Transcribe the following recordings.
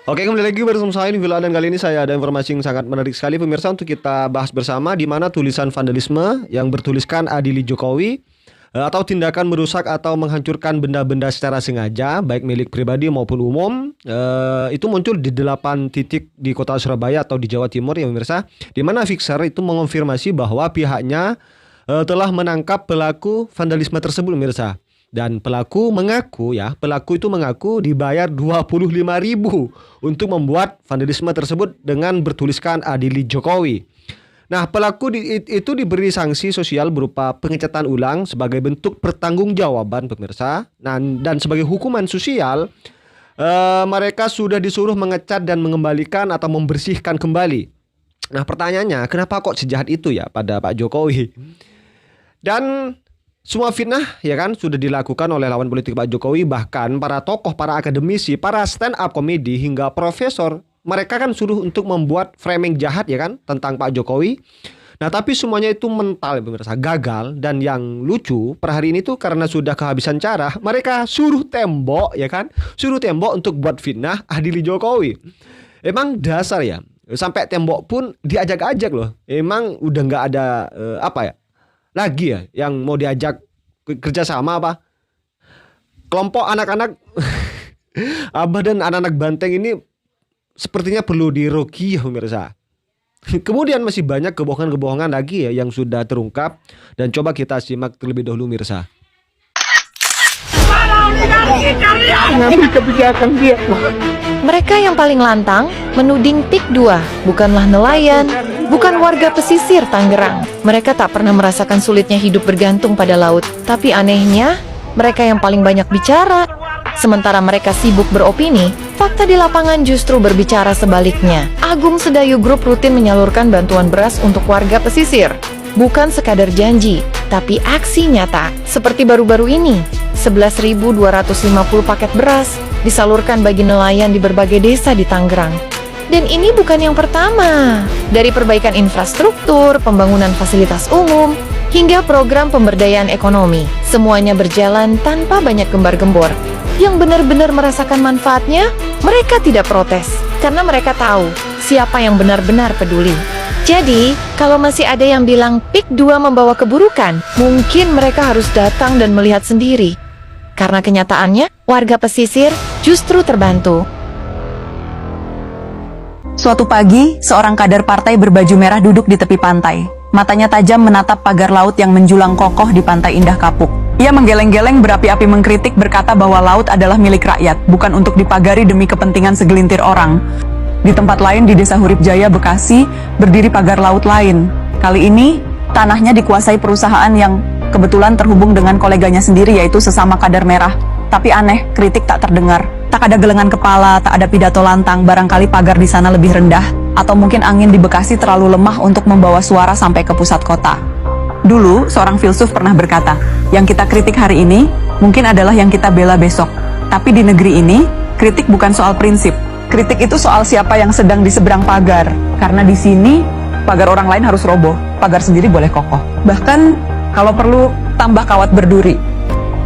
Oke, kembali lagi bersama saya Villa, dan kali ini saya ada informasi yang sangat menarik sekali pemirsa untuk kita bahas bersama, di mana tulisan vandalisme yang bertuliskan adili Jokowi atau tindakan merusak atau menghancurkan benda-benda secara sengaja baik milik pribadi maupun umum itu muncul di 8 titik di kota Surabaya atau di Jawa Timur ya pemirsa, di mana Fixer itu mengonfirmasi bahwa pihaknya telah menangkap pelaku vandalisme tersebut pemirsa. Dan pelaku itu mengaku dibayar 25.000 untuk membuat vandalisme tersebut dengan bertuliskan adili Jokowi. Nah, pelaku itu diberi sanksi sosial berupa pengecatan ulang sebagai bentuk pertanggungjawaban pemirsa. Nah, dan sebagai hukuman sosial mereka sudah disuruh mengecat dan mengembalikan atau membersihkan kembali. Nah, pertanyaannya, kenapa kok sejahat itu ya pada Pak Jokowi? Dan semua fitnah ya kan sudah dilakukan oleh lawan politik Pak Jokowi, bahkan para tokoh, para akademisi, para stand up komedi hingga profesor, mereka kan suruh untuk membuat framing jahat ya kan tentang Pak Jokowi. Nah, tapi semuanya itu mental pemirsa, gagal. Dan yang lucu per hari ini tuh karena sudah kehabisan cara, mereka suruh tembok ya kan, suruh tembok untuk buat fitnah adili Jokowi. Emang dasar ya, sampai tembok pun diajak-ajak loh. Emang udah nggak ada lagi ya yang mau diajak kerja sama apa? Kelompok anak-anak Abah dan anak-anak banteng ini sepertinya perlu diruqyah pemirsa. Kemudian masih banyak kebohongan-kebohongan lagi ya yang sudah terungkap, dan coba kita simak terlebih dahulu pemirsa. Mereka yang paling lantang menuding PIK 2 bukanlah nelayan, bukan warga pesisir Tangerang. Mereka tak pernah merasakan sulitnya hidup bergantung pada laut. Tapi anehnya, mereka yang paling banyak bicara. Sementara mereka sibuk beropini, fakta di lapangan justru berbicara sebaliknya. Agung Sedayu Group rutin menyalurkan bantuan beras untuk warga pesisir. Bukan sekadar janji, tapi aksi nyata. Seperti baru-baru ini, 11.250 paket beras disalurkan bagi nelayan di berbagai desa di Tangerang. Dan ini bukan yang pertama. Dari perbaikan infrastruktur, pembangunan fasilitas umum, hingga program pemberdayaan ekonomi, semuanya berjalan tanpa banyak gembar-gembor. Yang benar-benar merasakan manfaatnya, mereka tidak protes, karena mereka tahu siapa yang benar-benar peduli. Jadi, kalau masih ada yang bilang PIK 2 membawa keburukan, mungkin mereka harus datang dan melihat sendiri. Karena kenyataannya, warga pesisir justru terbantu. Suatu pagi, seorang kader partai berbaju merah duduk di tepi pantai. Matanya tajam menatap pagar laut yang menjulang kokoh di pantai Indah Kapuk. Ia menggeleng-geleng berapi-api mengkritik, berkata bahwa laut adalah milik rakyat, bukan untuk dipagari demi kepentingan segelintir orang. Di tempat lain di Desa Hurip Jaya, Bekasi, berdiri pagar laut lain. Kali ini, tanahnya dikuasai perusahaan yang kebetulan terhubung dengan koleganya sendiri, yaitu sesama kader merah. Tapi aneh, kritik tak terdengar. Tak ada gelengan kepala, tak ada pidato lantang, barangkali pagar di sana lebih rendah. Atau mungkin angin di Bekasi terlalu lemah untuk membawa suara sampai ke pusat kota. Dulu, seorang filsuf pernah berkata, yang kita kritik hari ini, mungkin adalah yang kita bela besok. Tapi di negeri ini, kritik bukan soal prinsip. Kritik itu soal siapa yang sedang di seberang pagar. Karena di sini, pagar orang lain harus roboh, pagar sendiri boleh kokoh. Bahkan, kalau perlu, tambah kawat berduri.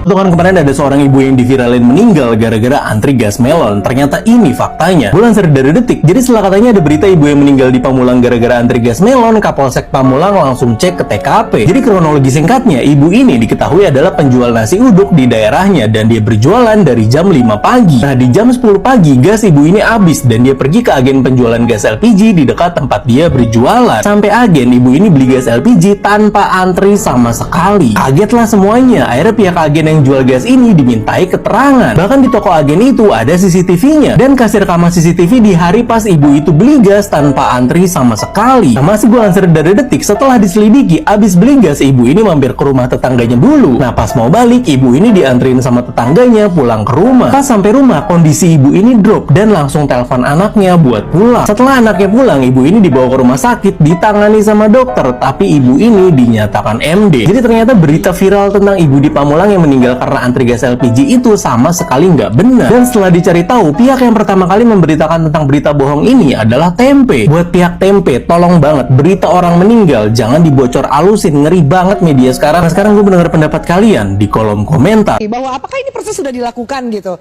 Itu kan kemarin ada seorang ibu yang diviralin meninggal gara-gara antri gas melon. Ternyata ini faktanya. Gue lansir dari Detik. Jadi setelah katanya ada berita ibu yang meninggal di Pamulang gara-gara antri gas melon, Kapolsek Pamulang langsung cek ke TKP. Jadi kronologi singkatnya, ibu ini diketahui adalah penjual nasi uduk di daerahnya dan dia berjualan dari jam 5 pagi. Nah, di jam 10 pagi gas ibu ini habis dan dia pergi ke agen penjualan gas LPG di dekat tempat dia berjualan. Sampai agen ibu ini beli gas LPG tanpa antri sama sekali. Kagetlah semuanya. Akhirnya pihak agen yang jual gas ini dimintai keterangan. Bahkan di toko agen itu ada CCTV-nya dan kasih rekaman CCTV di hari pas ibu itu beli gas tanpa antri sama sekali. Nah, masih gue lansir dari Detik, setelah diselidiki, abis beli gas ibu ini mampir ke rumah tetangganya dulu. Nah, pas mau balik, ibu ini dianterin sama tetangganya pulang ke rumah. Pas sampai rumah, kondisi ibu ini drop dan langsung telepon anaknya buat pulang. Setelah anaknya pulang, ibu ini dibawa ke rumah sakit, ditangani sama dokter, tapi ibu ini dinyatakan MD. Jadi ternyata berita viral tentang ibu di Pamulang yang meninggal karena antri gas LPG itu sama sekali nggak benar. Dan setelah dicari tahu, pihak yang pertama kali memberitakan tentang berita bohong ini adalah Tempe. Buat pihak Tempe, tolong banget, berita orang meninggal jangan dibocor alusin, ngeri banget media sekarang. Nah, sekarang gue mendengar pendapat kalian di kolom komentar. Bahwa apakah ini proses sudah dilakukan gitu?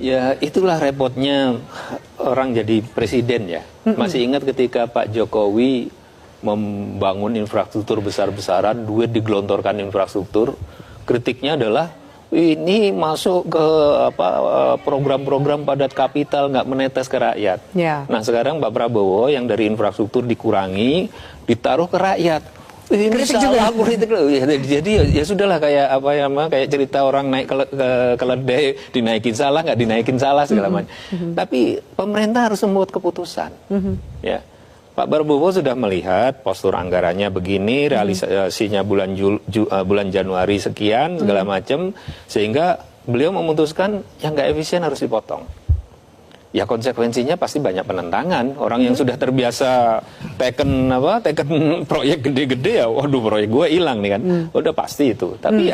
Ya itulah repotnya orang jadi presiden ya. Masih ingat ketika Pak Jokowi membangun infrastruktur besar-besaran, duit digelontorkan infrastruktur, kritiknya adalah ini masuk ke program-program padat kapital, nggak menetes ke rakyat. Ya. Nah sekarang Pak Prabowo yang dari infrastruktur dikurangi, ditaruh ke rakyat. Ini Kritik salah juga. politik loh. Jadi kayak sudahlah, kayak kayak cerita orang naik ke keledai, dinaikin salah nggak dinaikin salah segala macam. Tapi pemerintah harus membuat keputusan. Ya. Pak Prabowo sudah melihat postur anggarannya begini, realisasinya bulan Januari sekian segala macam, sehingga beliau memutuskan yang nggak efisien harus dipotong. Ya konsekuensinya pasti banyak penentangan. Orang yang sudah terbiasa teken proyek gede-gede, ya waduh proyek gue hilang nih kan. Udah pasti itu. Tapi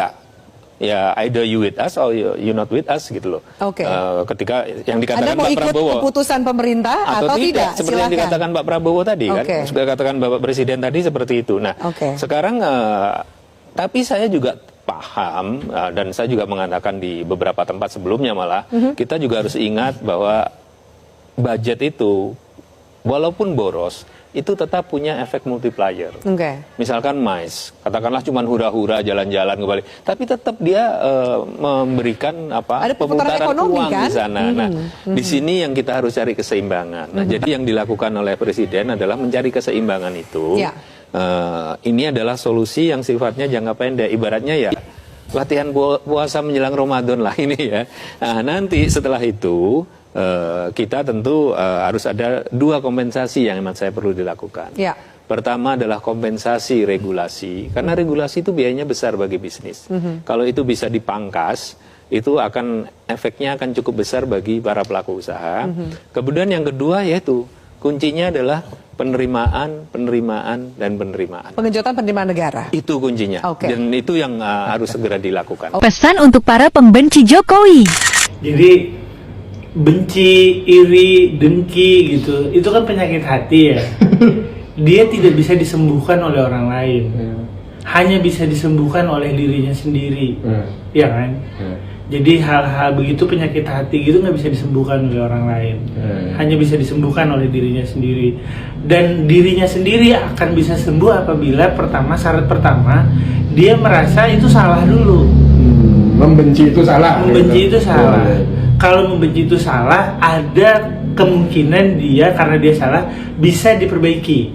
ya either you with us or you not with us gitu loh. Oke. Ketika yang dikatakan Anda mau Pak ikut Prabowo keputusan pemerintah atau tidak? seperti yang dikatakan Pak Prabowo tadi kan. Oke. Sudah katakan Bapak Presiden tadi seperti itu. Nah, Oke. sekarang tapi saya juga paham dan saya juga mengatakan di beberapa tempat sebelumnya malah kita juga harus ingat bahwa budget itu walaupun boros itu tetap punya efek multiplier. Oke. Misalkan MICE, katakanlah cuma hura-hura jalan-jalan kembali, tapi tetap dia memberikan Ada perputaran pemutaran ekonomi, uang kan? di sana. Nah, di sini yang kita harus cari keseimbangan. Nah, jadi yang dilakukan oleh Presiden adalah mencari keseimbangan itu. Ya. Ini adalah solusi yang sifatnya jangka pendek. Ibaratnya ya latihan puasa menjelang Ramadan lah ini ya. Nah, nanti setelah itu kita tentu harus ada dua kompensasi yang memang saya perlu dilakukan. Ya. Pertama adalah kompensasi regulasi, karena regulasi itu biayanya besar bagi bisnis. Kalau itu bisa dipangkas, itu efeknya akan cukup besar bagi para pelaku usaha. Kemudian yang kedua yaitu kuncinya adalah penerimaan, dan penerimaan. Pengenjotan penerimaan negara. Itu kuncinya. Oke. Dan itu yang harus segera dilakukan. Pesan untuk para pembenci Jokowi. Jadi benci, iri, dengki gitu, itu kan penyakit hati ya. Dia tidak bisa disembuhkan oleh orang lain. Hanya bisa disembuhkan oleh dirinya sendiri. Ya kan? Jadi hal-hal begitu, penyakit hati gitu nggak bisa disembuhkan oleh orang lain. Hanya bisa disembuhkan oleh dirinya sendiri. Dan dirinya sendiri akan bisa sembuh apabila syarat pertama dia merasa itu salah dulu. Membenci itu salah. Membenci itu salah. Kalau membenci itu salah, ada kemungkinan dia karena dia salah bisa diperbaiki.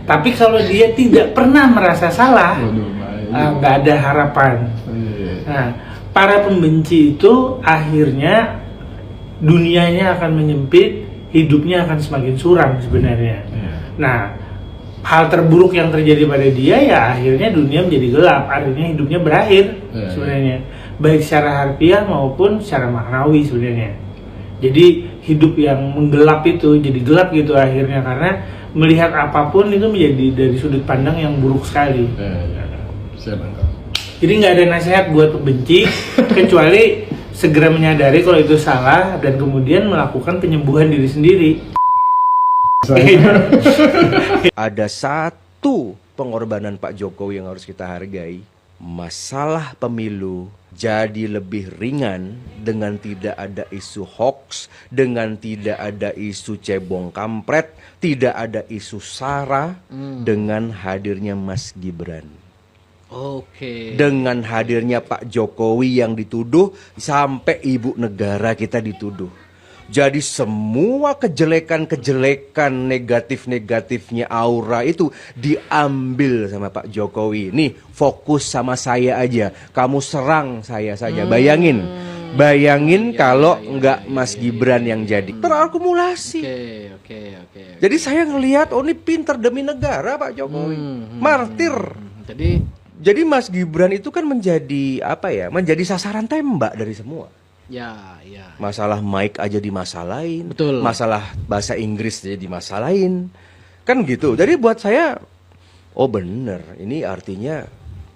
Tapi kalau dia tidak pernah merasa salah, nggak ada harapan. Nah, para pembenci itu akhirnya dunianya akan menyempit, hidupnya akan semakin suram sebenarnya. Nah, hal terburuk yang terjadi pada dia ya akhirnya dunia menjadi gelap, artinya hidupnya berakhir sebenarnya, baik secara harfiah maupun secara maknawi sebenarnya. Jadi hidup yang menggelap itu jadi gelap gitu akhirnya, karena melihat apapun itu menjadi dari sudut pandang yang buruk sekali. Jadi nggak ada nasihat buat pembenci kecuali segera menyadari kalau itu salah dan kemudian melakukan penyembuhan diri sendiri. Ada satu pengorbanan Pak Jokowi yang harus kita hargai. Masalah pemilu jadi lebih ringan dengan tidak ada isu hoax, dengan tidak ada isu cebong kampret, tidak ada isu SARA, dengan hadirnya Mas Gibran. Dengan hadirnya Pak Jokowi yang dituduh sampai ibu negara kita dituduh. Jadi semua kejelekan-kejelekan negatif-negatifnya aura itu diambil sama Pak Jokowi. Nih fokus sama saya aja, kamu serang saya saja. Bayangin kalau nggak Mas Gibran yang jadi. Terakumulasi. Jadi saya ngelihat ini pinter demi negara Pak Jokowi. Martir. Jadi Mas Gibran itu kan menjadi menjadi sasaran tembak dari semua. Masalah mic aja dimasalahin, masalah bahasa Inggris aja dimasalahin, kan gitu. Jadi buat saya, oh bener, ini artinya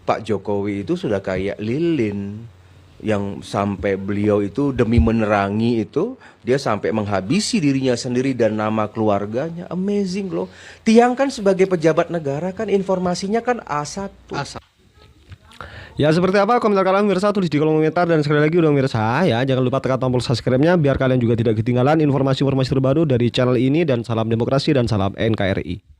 Pak Jokowi itu sudah kayak lilin yang sampai beliau itu demi menerangi itu dia sampai menghabisi dirinya sendiri dan nama keluarganya. Amazing loh. Tiang kan sebagai pejabat negara kan informasinya kan A1. Ya seperti apa komentar kalian pemirsa, tulis di kolom komentar. Dan sekali lagi udah pemirsa ya, jangan lupa tekan tombol subscribe-nya biar kalian juga tidak ketinggalan informasi-informasi terbaru dari channel ini. Dan salam demokrasi dan salam NKRI.